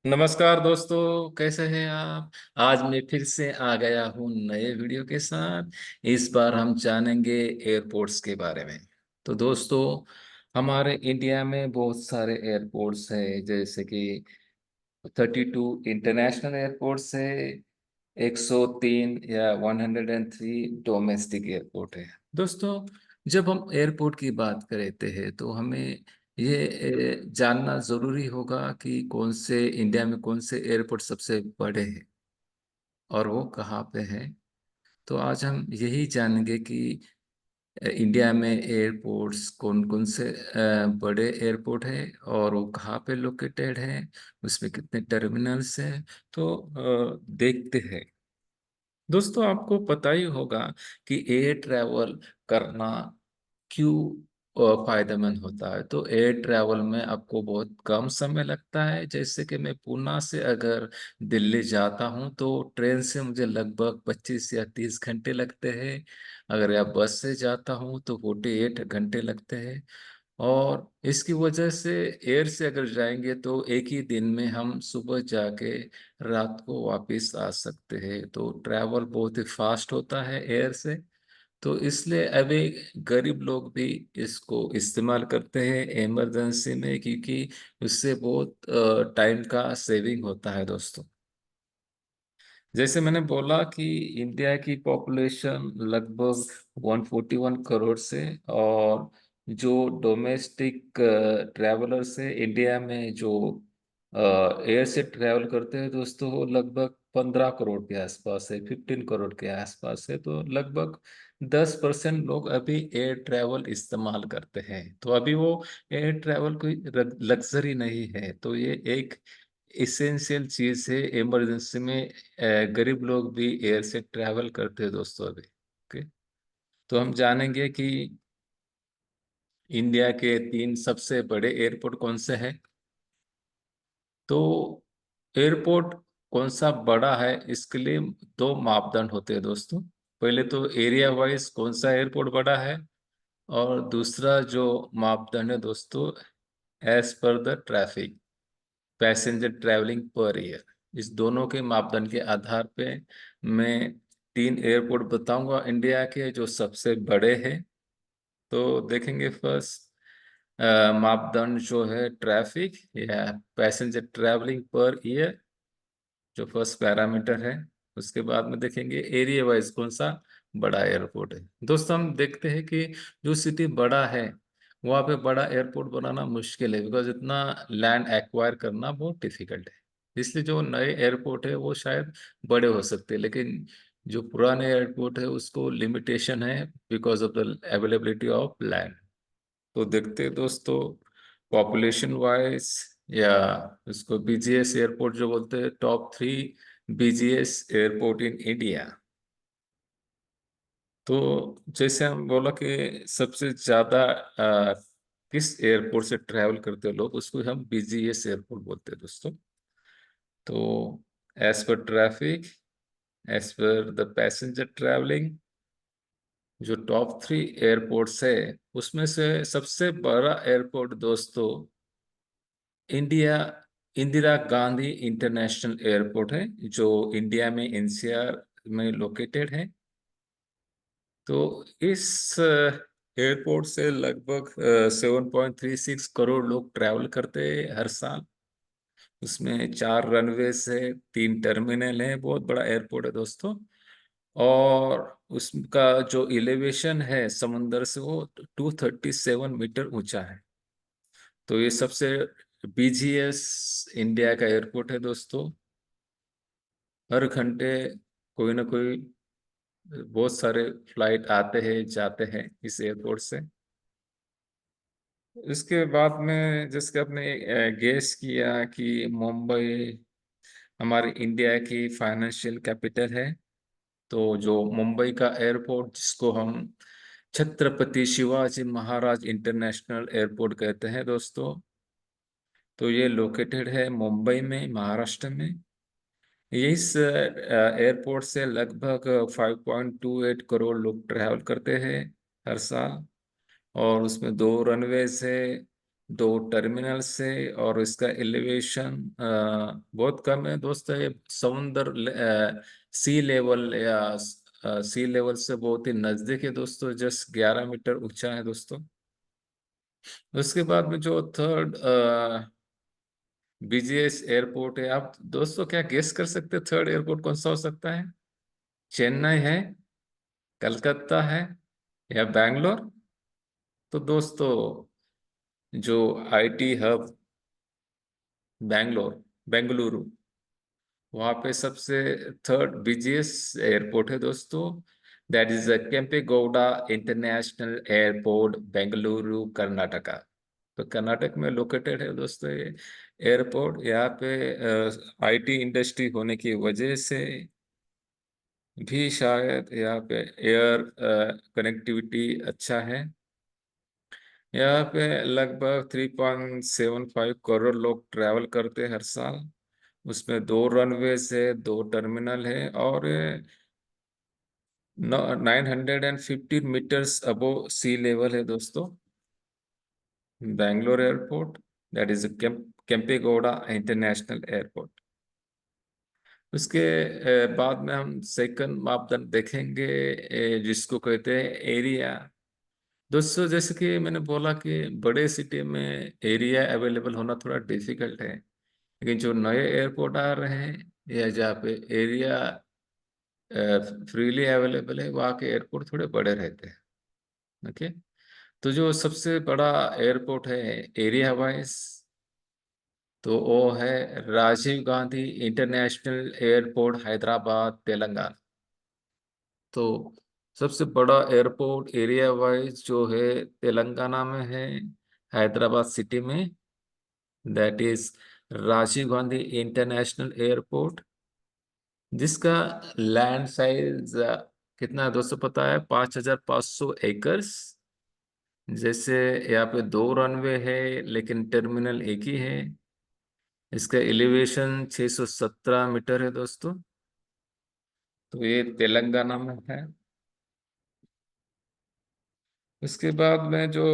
नमस्कार दोस्तों, कैसे हैं आप। आज मैं फिर से आ गया हूँ नए वीडियो के साथ। इस बार हम जानेंगे एयरपोर्ट्स के बारे में। तो दोस्तों, हमारे इंडिया में बहुत सारे एयरपोर्ट्स हैं, जैसे कि 32 इंटरनेशनल एयरपोर्ट्स है, 103 या 103 डोमेस्टिक एयरपोर्ट है। दोस्तों, जब हम एयरपोर्ट की बात करते हैं तो हमें ये जानना जरूरी होगा कि कौन से इंडिया में कौन से एयरपोर्ट सबसे बड़े हैं और वो कहाँ पे हैं। तो आज हम यही जानेंगे कि इंडिया में एयरपोर्ट्स कौन कौन से बड़े एयरपोर्ट है और वो कहाँ पे लोकेटेड है, उसमें कितने टर्मिनल्स हैं। तो देखते हैं। दोस्तों, आपको पता ही होगा कि एयर ट्रैवल करना क्यों फायदेमंद होता है। तो एयर ट्रैवल में आपको बहुत कम समय लगता है। जैसे कि मैं पूना से अगर दिल्ली जाता हूं तो ट्रेन से मुझे लगभग 25 या 30 घंटे लगते हैं। अगर या बस से जाता हूं तो 48 घंटे लगते हैं। और इसकी वजह से एयर से अगर जाएंगे तो एक ही दिन में हम सुबह जाके रात को वापस आ सकते हैं। तो ट्रैवल बहुत ही फास्ट होता है एयर से। तो इसलिए अभी गरीब लोग भी इसको इस्तेमाल करते हैं इमरजेंसी में, क्योंकि उससे बहुत टाइम का सेविंग होता है दोस्तों। जैसे मैंने बोला कि इंडिया की पॉपुलेशन लगभग 141 करोड़ से, और जो डोमेस्टिक ट्रैवलर्स है इंडिया में, जो एयर से ट्रैवल करते हैं दोस्तों, वो लगभग 15 करोड़ के आसपास है, 15 करोड़ के आसपास है। तो लगभग 10% लोग अभी एयर ट्रैवल इस्तेमाल करते हैं। तो अभी वो एयर ट्रैवल कोई लग्जरी नहीं है, तो ये एक इसेंशियल चीज है इमरजेंसी में। गरीब लोग भी एयर से ट्रैवल करते हैं दोस्तों अभी। ओके। तो हम जानेंगे कि इंडिया के 3 सबसे बड़े एयरपोर्ट कौन से हैं। तो एयरपोर्ट कौन सा बड़ा है, इसके लिए 2 मापदंड होते हैं दोस्तों। पहले तो एरिया वाइज कौन सा एयरपोर्ट बड़ा है, और दूसरा जो मापदंड है दोस्तों, as per the traffic, passenger travelling per year. इस दोनों के मापदंड के आधार पे मैं 3 एयरपोर्ट बताऊंगा इंडिया के जो सबसे बड़े हैं। तो देखेंगे फर्स्ट मापदंड जो है ट्रैफिक या पैसेंजर ट्रैवलिंग पर ईयर, जो फर्स्ट पैरामीटर है। उसके बाद में देखेंगे एरिया वाइज कौन सा बड़ा एयरपोर्ट है। दोस्तों, हम देखते हैं कि जो सिटी बड़ा है वहाँ पे बड़ा एयरपोर्ट बनाना मुश्किल है, बिकॉज इतना लैंड एक्वायर करना बहुत डिफिकल्ट है। इसलिए जो नए एयरपोर्ट है वो शायद बड़े हो सकते हैं, लेकिन जो पुराने एयरपोर्ट है उसको लिमिटेशन है because of the availability of land. तो देखते हैं दोस्तों, पॉपुलेशन वाइज या उसको बीजीएस एयरपोर्ट जो बोलते हैं, top 3 BGS airport in India. तो जैसे हम बोला कि सबसे ज्यादा किस एयरपोर्ट से ट्रैवल करते हैं लोग, उसको हम बीजीएस एयरपोर्ट बोलते हैं दोस्तों। तो as per traffic, as per the passenger travelling, जो टॉप 3 एयरपोर्ट्स है उसमें से सबसे बड़ा एयरपोर्ट दोस्तों India Indira Gandhi international airport है, जो इंडिया में एनसीआर में लोकेटेड है। तो इस एयरपोर्ट से लगभग 7.36 करोड़ लोग ट्रैवल करते हैं हर साल। उसमें 4 रनवेज है, 3 टर्मिनल है, बहुत बड़ा एयरपोर्ट है दोस्तों। और उसका जो एलिवेशन है समुंदर से, वो 237 मीटर ऊंचा है। तो ये सबसे बीजीएस इंडिया का एयरपोर्ट है दोस्तों। हर घंटे कोई ना कोई बहुत सारे फ्लाइट आते हैं जाते हैं इस एयरपोर्ट से। इसके बाद में जिसके आपने गेस किया कि मुंबई हमारे इंडिया की फाइनेंशियल कैपिटल है। तो जो मुंबई का एयरपोर्ट, जिसको हम छत्रपति शिवाजी महाराज इंटरनेशनल एयरपोर्ट कहते हैं दोस्तों, तो ये लोकेटेड है मुंबई में, महाराष्ट्र में। इस एयरपोर्ट से लगभग 5.28 करोड़ लोग ट्रैवल करते हैं हर साल। और उसमें 2 रनवेज है, दो टर्मिनल से, और इसका एलिवेशन बहुत कम है दोस्तों। ये समुद्र सी लेवल या सी लेवल से बहुत ही नजदीक है दोस्तों, जस्ट 11 मीटर ऊंचा है दोस्तों। उसके बाद में जो थर्ड बिजिएस्ट एयरपोर्ट है, आप दोस्तों क्या गेस कर सकते हैं थर्ड एयरपोर्ट कौन सा हो सकता है? चेन्नई है, कलकत्ता है, या बैंगलोर? तो दोस्तों जो आईटी हब बैंगलोर, बेंगलुरु, वहाँ पे सबसे थर्ड बिजिएस्ट एयरपोर्ट है दोस्तों। That is Kempegowda international airport, Bengaluru, Karnataka. तो कर्नाटक में लोकेटेड है दोस्तों ये एयरपोर्ट। यहाँ पे आईटी इंडस्ट्री होने की वजह से भी शायद यहाँ पे एयर कनेक्टिविटी अच्छा है। यहाँ पे लगभग 3.75 करोड़ लोग ट्रैवल करते हैं हर साल। उसमें दो रनवेज है, दो टर्मिनल है, और 915 मीटर्स अबोव सी लेवल है दोस्तों Bangalore airport. That is Kempegowda international airport. उसके बाद में हम सेकंड मापदंड देखेंगे, जिसको कहते हैं एरिया। दोस्तों जैसे कि मैंने बोला कि बड़े सिटी में एरिया अवेलेबल होना थोड़ा डिफिकल्ट है, लेकिन जो नए एयरपोर्ट आ रहे हैं या जहाँ पे एरिया फ्रीली अवेलेबल है, वहाँ के एयरपोर्ट थोड़े बड़े रहते हैं। ओके। तो जो सबसे बड़ा एयरपोर्ट है एरिया वाइज, तो वो है राजीव गांधी इंटरनेशनल एयरपोर्ट, हैदराबाद, तेलंगाना। तो सबसे बड़ा एयरपोर्ट एरिया वाइज जो है तेलंगाना में है, हैदराबाद सिटी में। That is Rajiv Gandhi international airport, जिसका लैंड साइज कितना है दोस्तों पता है? 5,500 एकर्स। जैसे यहाँ पे दो रनवे है लेकिन टर्मिनल एक ही है। इसका एलिवेशन 617 मीटर है दोस्तों। तो ये तेलंगाना में है। उसके बाद में जो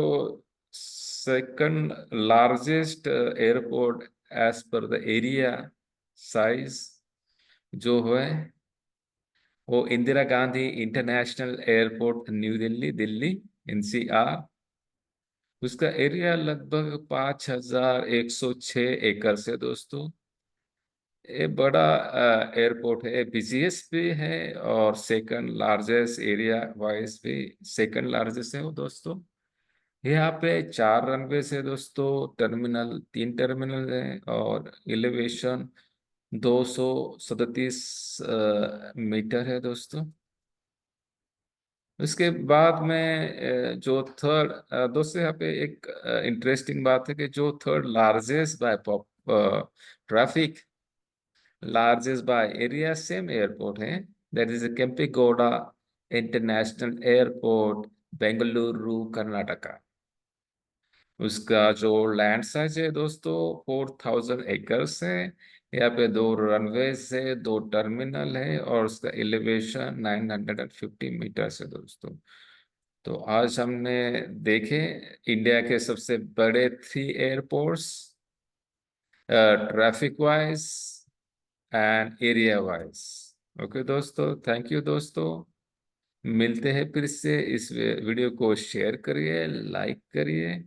second largest airport as per the area size जो है, वो Indira Gandhi international airport, new Delhi, Delhi, NCR. उसका एरिया लगभग 5,106 एकड़ है दोस्तों। ये बड़ा एयरपोर्ट है, बिजीएस्ट भी है, और सेकंड लार्जेस्ट एरिया वाइज भी सेकंड लार्जेस्ट है वो दोस्तों। यहाँ पे चार रनवे है दोस्तों, टर्मिनल तीन टर्मिनल है, और एलिवेशन 237 मीटर है दोस्तों। उसके बाद में जो थर्ड, दोस्तों यहाँ पे एक इंटरेस्टिंग बात है कि जो third largest by traffic, largest by area same airport है। That is Kempegowda international airport, Bengaluru, Karnataka. उसका जो लैंड साइज है दोस्तों 4,000 एकर्स है। यहाँ पे दो रनवेज है, दो टर्मिनल है, और उसका एलिवेशन 950 मीटर्स है दोस्तों। तो आज हमने देखे इंडिया के सबसे बड़े three airports, traffic wise and area wise. Okay दोस्तों, थैंक यू दोस्तों। मिलते हैं फिर से। इस वीडियो को शेयर करिए, लाइक करिए।